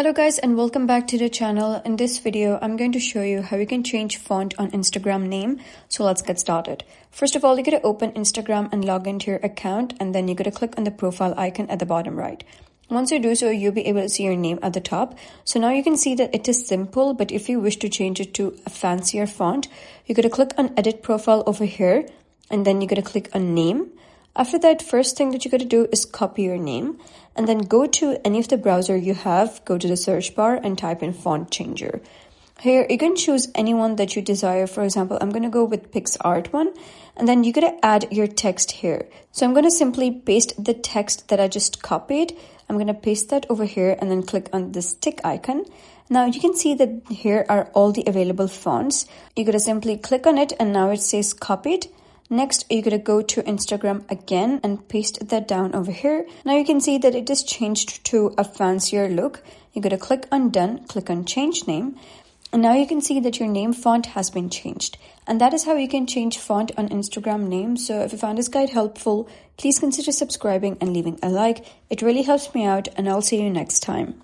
Hello guys and welcome back to the channel. In this video, I'm going to show you how you can change font on Instagram name. So let's get started. First of all, you gotta open Instagram and log into your account, and then you gotta click on the profile icon at the bottom right. Once you do so, you'll be able to see your name at the top. So now you can see that it is simple, but if you wish to change it to a fancier font, you gotta click on edit profile over here, and then you gotta click on name. After that, first thing that you got to do is copy your name and then go to any of the browser you have, go to the search bar and type in font changer. Here, you can choose anyone that you desire. For example, I'm going to go with PixArt one, and then you got to add your text here. So I'm going to simply paste the text that I just copied. I'm going to paste that over here and then click on this tick icon. Now you can see that here are all the available fonts. You got to simply click on it and now it says copied. Next, you're going to go to Instagram again and paste that down over here. Now you can see that it is changed to a fancier look. You're going to click on done, click on change name. And now you can see that your name font has been changed. And that is how you can change font on Instagram name. So if you found this guide helpful, please consider subscribing and leaving a like. It really helps me out, and I'll see you next time.